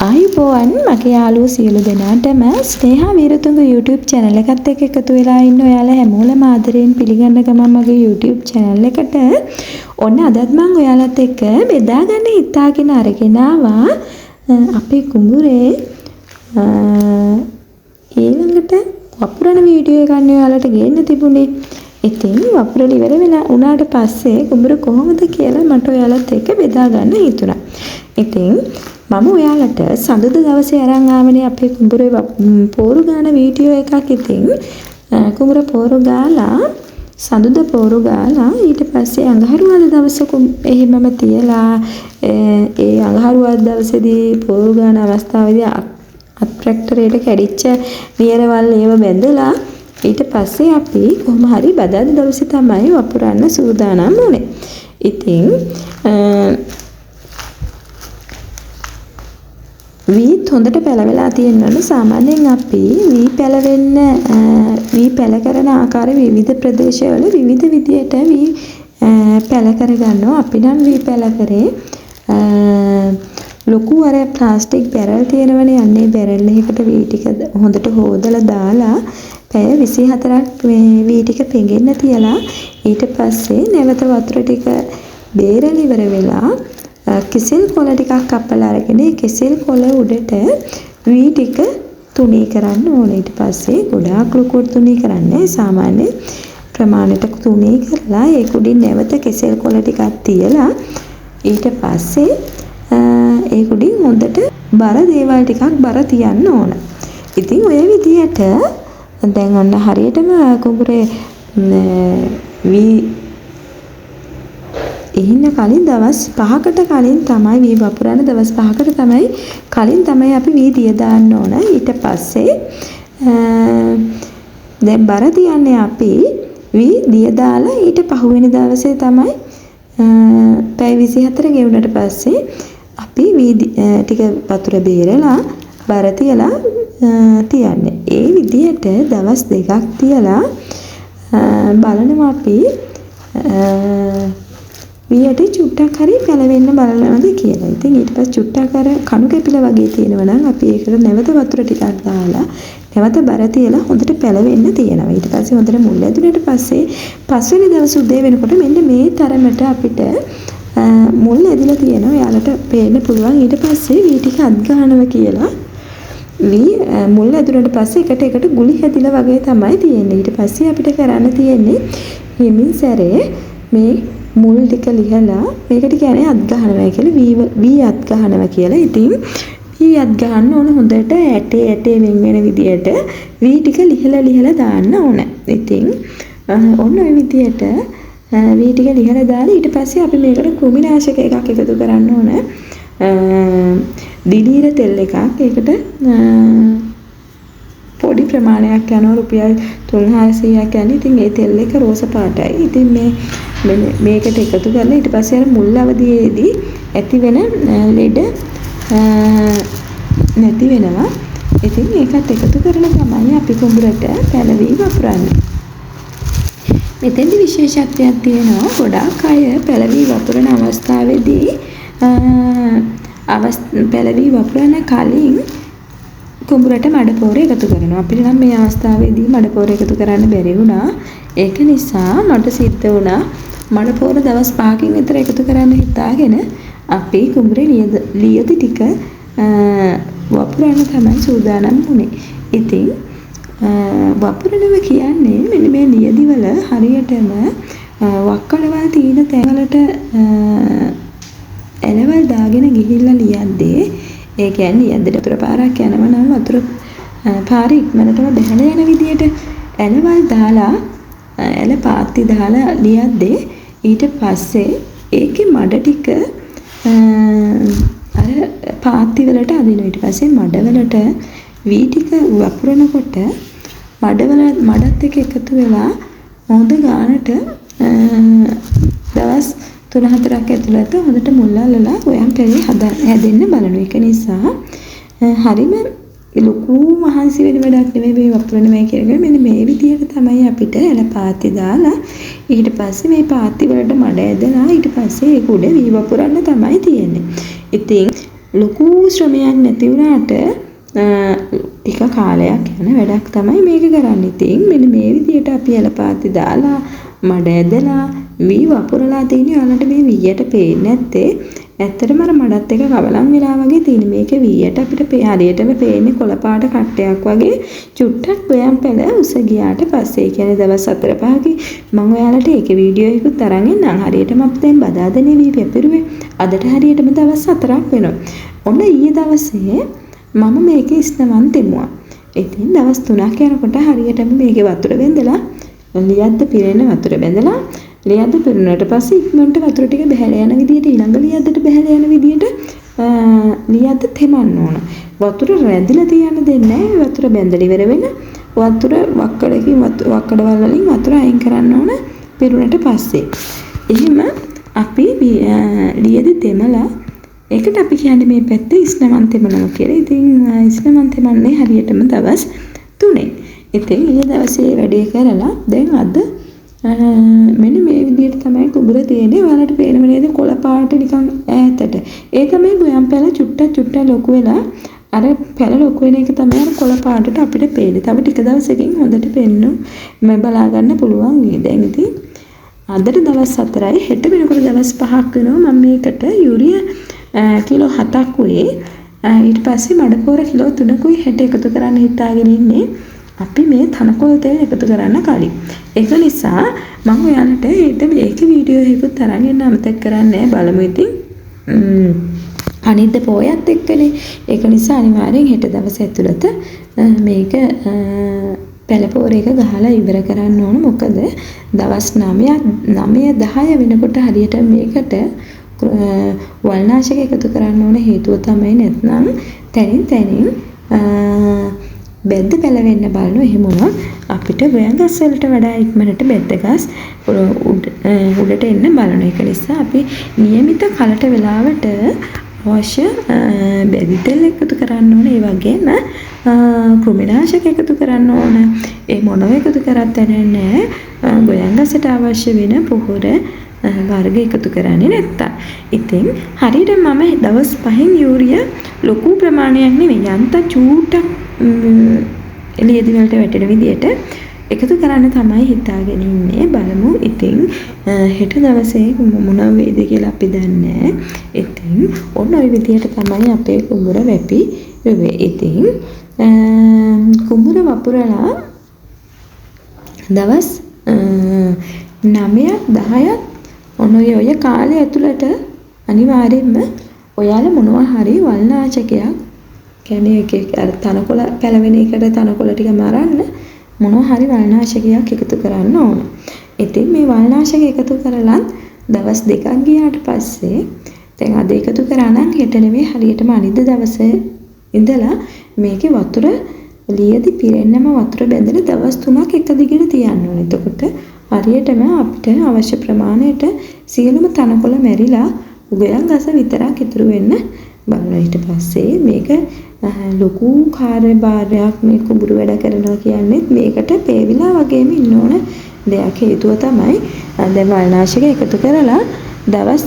ආයුබෝවන් මගේ යාළුවෝ සියලු දෙනාටම ස්නේහා වීරතුංග YouTube channel එකත් එක්ක එකතු වෙලා ඉන්න ඔයාලා හැමෝලම ආදරයෙන් පිළිගන්න ගමන් මගේ YouTube channel එකට ඔන්න අදත් මම ඔයාලත් එක්ක බෙදා ගන්න හිතාගෙන අරගෙන ආවා අපේ කුඹුරේ ඊළඟට වපුරන වීඩියෝ එකක් ඔයාලට ගේන්න තිබුණේ. ඉතින් වපුරලා ඉවර වෙලා උනාට පස්සේ කුඹුර කොහොමද කියලා මට ඔයාලත් එක්ක බෙදා ගන්න හිතුණා. ඉතින් මම ඔයාලට සඳුදා දවසේ අරන් ආවනේ අපේ කුඹුරේ පෝරු ගාන වීඩියෝ එකක්. ඉතින් කුඹුර පෝරු ගාලා සඳුදා පෝරු ගාලා ඊට පස්සේ අඟහරුවාදා දවසක එහෙමම තියලා ඒ අඟහරුවාදා දවසේදී පෝරු ගාන අවස්ථාවේදී අත්‍රැක්ටරේට කැඩිච්ච නියරවල් ඒව බැඳලා ඊට පස්සේ අපි කොහොම හරි බදාදා දවසේ තමයි වපුරන්න සූදානම් වුනේ. ඉතින් වීත් හොඳට පැලවෙලා තියෙනවනේ. සාමාන්‍යයෙන් අපි වී පැලවෙන්න වී පැල කරන ආකාරය විවිධ ප්‍රදේශවල විවිධ විදියට වී පැල කරගන්නවා. අපි නම් වී පැල කරේ ලොකු අර ප්ලාස්ටික් බැරල් තියෙනවනේ. අන්නේ බැරල් එකකට වී ටික හොඳට හොදලා දාලා පැය 24ක් මේ වී ටික පෙඟෙන්න තියලා ඊට පස්සේ නැවත වතුර ටික බේරලා ඉවර වෙලා කෙසෙල් කොළ ටිකක් කපලා අරගෙන ඒ කෙසෙල් කොළ උඩට වී ටික තුනී කරන්න ඕනේ. ඊට පස්සේ ගොඩාක් ලොකුවට තුනී කරන්නේ සාමාන්‍ය ප්‍රමාණයට තුනී කරලා ඒ කුඩින් නැවත කෙසෙල් කොළ ටිකක් තියලා ඊට පස්සේ ඒ කුඩින් හොඳට බර දේවල් ටිකක් බර තියන්න ඕන. ඉතින් ඔය විදියට දැන් ඔන්න හරියටම කුඹුරේ වී ඉන්න කලින් දවස් 5කට කලින් තමයි වී වපුරන දවස් 5කට කලින් අපි වී දිය දාන්න ඕන. ඊට පස්සේ දැන් බර තියන්නේ අපි වී දිය දාලා ඊට පහුවෙනි දවසේ තමයි පැය 24 ගෙවුනට පස්සේ අපි වී ටික වතුර බේරලා බර තියලා තියන්නේ. ඒ විදිහට දවස් 2ක් තියලා බලනවා අපි වීයට චුට්ටක් හරි පැලවෙන්න බලනවාද කියලා. ඉතින් ඊට පස්සේ චුට්ටක් අර කණු කැපිලා වගේ තියෙනවා නම් අපි ඒකට නැවත වතුර ටිකක් දාලා නැවත බර තියලා හොඳට පැලවෙන්න තියනවා. ඊට පස්සේ හොඳට මුල් ඇදුනට පස්සේ පස්වෙනි දවස් උදේ වෙනකොට මෙන්න මේ තරමට අපිට මුල් ඇදිලා තියෙනවා. එයාලට පේන්න පුළුවන්. ඊට පස්සේ වී ටික අත් ගන්නවා කියලා. වී මුල් ඇදුනට පස්සේ එකට ගුලි හැදිලා වගේ තමයි තියෙන්නේ. ඊට පස්සේ අපිට කරන්න තියෙන්නේ හිමින් සැරේ මේ මුල් ටික ලිහලා මේකට කියන්නේ අත් ගහනවා කියලා. වී අත් ගහනවා කියලා. ඉතින් වී අත් ගහන්න ඕන හොඳට ඇටේ වෙන වෙන විදියට වී ටික ලිහලා දාන්න ඕන. ඉතින් ඔන්න ඔය විදියට වී ටික ලිහලා දාලා ඊට පස්සේ අපි මේකට කෘමිනාශක එකක් එකතු කරන්න ඕන. දිලීර තෙල් එකක්. ඒකට පොඩි ප්‍රමාණයක් යනවා රුපියල් 300-400ක් යන්නේ. ඉතින් ඒ තෙල් එක රෝස පාටයි. ඉතින් මේකට එකතු කරලා ඊට පස්සේ අර මුල් අවදියේදී ඇතිවෙන ලෙඩ නැති වෙනවා. ඉතින් ඒකත් එකතු කරලා තමයි අපි කුඹුරට පැලවී වපුරන්නේ. මෙතෙන්දි විශේෂත්වයක් තියෙනවා. ගොඩාක් අය පැලවී වපුරන අවස්ථාවේදී පැලවී වපුරන කලින් කුඹුරට මඩපෝර එකතු කරනවා. අපිට නම් මේ අවස්ථාවේදී මඩපෝර එකතු කරන්න බැරි වුණා. ඒක නිසා මට සිද්ධ වුණා මඩපෝර දවස් 5කින් විතර එකතු කරන්න හිතාගෙන අපි කුඹුරේ ලියදි ටික වපුරන්න තමයි සූදානම් වුණේ. ඉතින් වපුරනවා කියන්නේ මෙන්න මේ ලියදි වල හරියටම වක්කඩවල් තියෙන තැන්වලට එළවල් දාගෙන ගිහිල්ලා ලියද්දී ඒ කියන්නේ ලියද්දට වතුර පාරක් යනවා නම් වතුර පාරේ ඉක්මනටම බැහැලා යන විදියට එළවල් දාලා එළ පාත්ති දාලා ලියද්දී ඊට පස්සේ ඒකේ මඩ ටික අර පාත්ති වලට අදිනවා. ඊට පස්සේ මඩ වලට වී ටික වපුරනකොට මඩත් එක්ක එකතු වෙලා හොඳ ගානට දවස් 3-4ක් ඇතුළත හොඳට මුල් අල්ලලා ගොයම් පැලේ හැදෙන්න බලනවා. ඒක නිසා හරිම ලොකු මහන්සි වෙන වැඩක් නෙමෙයි මේ වපුරනවා කියන්නේ. මෙන්න මේ විදිහට තමයි අපිට එළ පාත්ති දාලා ඊට පස්සේ මේ පාත්ති වලට මඩ ඇදලා ඊට පස්සේ ඒක උඩ වී වපුරන්න තමයි තියෙන්නේ. ඉතින් ලොකු ශ්‍රමයක් නැති වුණාට ටික කාලයක් යන වැඩක් තමයි මේක කරන්න. ඉතින් මෙන්න මේ විදිහට අපි එලපාති දාලා මඩ ඇදලා වී වපුරලා තියෙන්නේ. ඔයාලට මේ වීයට පේන්නේ නැත්තේ ඇත්තටම අර මඩත් එක කවලම් වෙලා වගේ තියෙන. මේකේ වීයට අපිට හරියටම පේන්නේ කොළ පාට කට්ටයක් වගේ චුට්ටක් ගොයම් පැල උස ගියාට පස්සේ. ඒ කියන්නේ දවස් 4-5කින් මම ඔයාලට ඒකේ වීඩියෝ එකකුත් අරන් එන්නම්. හරියටම අපි දැන් බදාදනේ වී පැපිරුවේ. අදට හරියටම දවස් 4ක් වෙනවා. ඔන්න ඊයේ දවසේ මම මේකේ ඉස්නවන් දෙමුවා. ඉතින් දවස් 3ක් යනකොට හරියටම මේකේ වතුර බැඳලා ලියද්ද පිරෙන වතුර බැඳලා ලියද්ද පිරුණාට පස්සේ ඉක්මනට වතුර ටික බහැලා යන විදියට ඊළඟ ලියද්දට බහැලා යන විදියට ලියද්ද තෙමන්න ඕන. වතුර රැඳිලා තියන්න දෙන්නේ නැහැ. වතුර බැඳලා ඉවර වෙන වතුර වක්කඩවල වලින් වතුර අයින් කරන්න ඕන පිරුණාට පස්සේ. එහෙම අපි ලියදි තෙමලා ඒකට අපි කියන්නේ මේ පැත්තේ ඉස්නවන් තෙමනවා කියලා. ඉතින් ඉස්නවන් තෙමන්නේ හරියටම දවස් 3. ඉතින් ඊයේ දවසේ වැඩේ කරලා දැන් අද මෙන්න මේ විදිහට තමයි කුඹුර තියෙන්නේ. ඔයාලට පේනව නේද කොළ පාට නිකන් ඈතට. ඒ තමයි ගොයම් පැල චුට්ට ලොකු වෙලා අර පැල ලොකු වෙන එක තමයි අර කොළ පාටට අපිට පේන්නේ. තව ටික දවසකින් හොඳට පෙන්නු මම බලා ගන්න පුළුවන් වෙයි. දැන් ඉතින් අදට දවස් 4යි හෙට වෙනකොට දවස් 5ක් වෙනවා. මම මේකට යූරියා කිලෝ 7ක් උයේ ඊට පස්සේ මඩපොර කිලෝ 3කුයි හෙට එකතු කරන්න හිතාගෙන ඉන්නේ. අපි මේ තනකොළ තෙල් එකතු කරන්න කලින්. ඒක නිසා මම ඔයාලට හෙට මේක වීඩියෝ එකකුත් අරන් එන්න අමතක කරන්නේ නැහැ. බලමු ඉතින්. අනිද්ද පොයත් එක්කනේ. ඒක නිසා අනිවාර්යෙන් හෙට දවස් ඇතුළත මේක පැලපෝර එක ගහලා ඉවර කරන්න ඕන. මොකද දවස් 9 වෙනකොට හරියට මේකට වල්නාශක එකතු කරන්න ඕන. හේතුව තමයි නැත්නම් තනින් බෙද්ද පැලවෙන්න බලනවා. එහෙම වුණොත් අපිට ගොයන්ගස් වලට වඩා ඉක්මනට බෙද්ද ගස් උඩට එන්න බලනවා. ඒක නිසා අපි નિયમિત කලට වෙලාවට අවශ්‍ය බෙදි තෙල් එකතු කරන්න ඕන. ඒ වගේම කෘමිනාශක එකතු කරන්න ඕන. ඒ මොනව එකතු කරත් නැහැ. ගොයන්ගසට අවශ්‍ය වෙන පොහොර වර්ග එකතු කරන්නේ නැත්තම්. ඉතින් හරියට මම දවස් 5න් යූරියා ලොකු ප්‍රමාණයක් නෙවෙයි යන්ත චූටක් එළියදි වලට වැටෙන විදියට එකතු කරන්න තමයි හිතාගෙන ඉන්නේ. බලමු ඉතින් හෙට දවසේ මොන වේද කියලා අපි දන්නේ. ඉතින් ඔන්න ඔය විදියට තමයි අපේ කුඹුර වැපිරුවේ. ඉතින් කුඹුර වපුරලා දවස් 9ක් 10ක් ඔන්න ඔය කාලය ඇතුළත අනිවාර්යයෙන්ම ඔයාලා මොනවා හරි වල්නාශකයක් කියන්නේ එක අර තනකොළ පැලවෙන එකට තනකොළ ටික මරන්න මොනවා හරි වල්නාශකයක් එකතු කරන්න ඕන. ඉතින් මේ වල්නාශක එකතු කරලා දවස් 2ක් ගියාට පස්සේ දැන් අද එකතු කරා නම් හෙට නෙමෙයි හරියටම අනිත් දවසේ ඉඳලා මේකේ වතුර ලියදි පිරෙන්නම වතුර බැඳලා දවස් 3ක් එක දිගට තියන්න ඕනේ. එතකොට හරියටම අපිට අවශ්‍ය ප්‍රමාණයට සියලුම තනකොළ මැරිලා උගයන් ගස විතරක් ඉතුරු වෙන්න බලනවා. ඊට පස්සේ මේක ලොකු කාර්යභාරයක් මේ කුඹුරු වැඩ කරනවා කියන්නේ මේකට පේවිලා වගේම ඉන්න ඕන දෙයක්. හේතුව තමයි දැන් වල්නාශක එකතු කරලා දවස්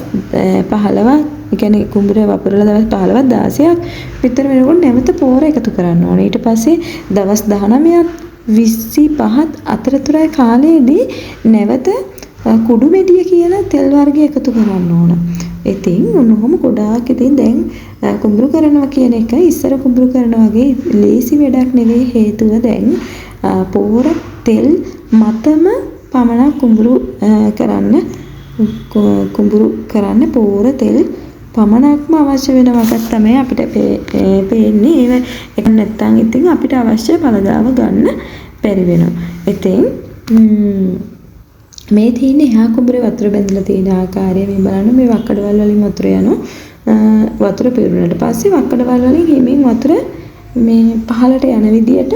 15ක් ඒ කියන්නේ කුඹුර වපුරලා දවස් 15ක් 16ක් විතර වෙනකොට නැවත පෝර එකතු කරන්න ඕන. ඊට පස්සේ දවස් 19ක් 25ත් අතරතුරයි කාලයේදී නැවත කුඩු මෙඩිය කියලා තෙල් වර්ග එකතු කරන්න ඕන. ඉතින් ඔන්නෝම ගොඩාක් ඉතින් දැන් කුඹුරු කරනවා කියන එක ඉස්සර කුඹුරු කරනවා වගේ ලේසි වැඩක් නෙවෙයි. හේතුව දැන් පෝර තෙල් මතම පමණක් කුඹුරු කරන්න පෝර තෙල් පමණක්ම අවශ්‍ය වෙන වගක් තමයි අපිට පේන්නේ. ඒක නැත්තම් ඉතින් අපිට අවශ්‍ය පළදාව ගන්න බැරි වෙනවා. ඉතින් මේ තියෙන එහා කුඹුරේ වතුර බැඳලා තියෙන ආකාරය මේ බලන්න. මේ වක්කඩවල වලින් වතුර යනවා. වතුර පිරුණාට පස්සේ වක්කඩවල වලින් හිමින් වතුර මේ පහළට යන විදියට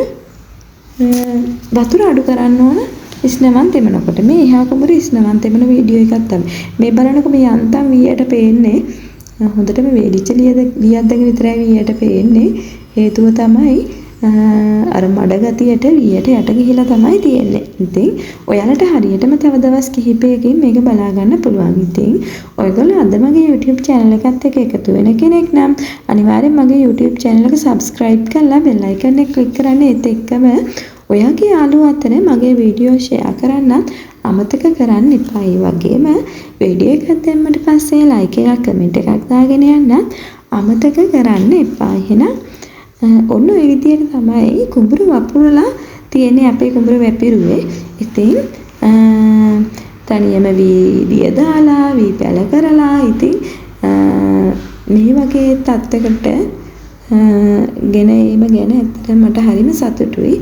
වතුර අඩු කරන්න ඕන. ඉස්නවන් තෙමනකොට මේ එහා කුඹුරේ ඉස්නවන් තෙමන වීඩියෝ එකක් තමයි මේ බලනකොට මේ යන්තම් වීයට පේන්නේ හොඳටම වේලිච්ච ලියද්දක විතරයි වීයට පේන්නේ. හේතුව තමයි අර මඩ ගතියට ඊයට යට ගිහිලා තමයි තියෙන්නේ. ඉතින් ඔයාලට හරියටම තව දවස් කිහිපයකින් මේක බලා ගන්න පුළුවන්. ඉතින් ඔයගොල්ලෝ අද මගේ YouTube channel එකත් එක්ක එකතු වෙන කෙනෙක් නම් අනිවාර්යෙන් මගේ YouTube channel එක subscribe කරලා bell icon එක click කරන්න. ඒත් එක්කම ඔයාගේ යාළුවෝ අතර මගේ වීඩියෝ share කරන්නත් අමතක කරන්න එපා. ඒ වගේම වීඩියෝ එකක් දැම්මට පස්සේ like එකක් comment එකක් දාගෙන යන්නත් අමතක කරන්න එපා. එහෙනම් ඔන්න ඔය විදියට තමයි කුඹුරු වපුරලා තියෙන්නේ අපේ කුඹුරු වැපිරුවේ. ඉතින් තනියම වීදිය දාලා වී පැල කරලා ඉතින් මේ වගේ තත්ත්වයකට ගෙන ඒම ගැන ඇත්තටම මට හරිම සතුටුයි.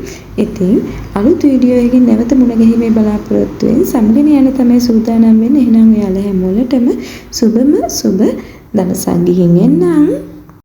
ඉතින් අලුත් වීඩියෝ එකකින් නැවත මුණ ගැහිමේ බලාපොරොත්තු වෙන සමගින යන තමයි සූදානම් වෙන්නේ. එහෙනම් ඔයාලා හැමෝලටම සුබම සුබ දවසක් ගිහින් එන්නම්.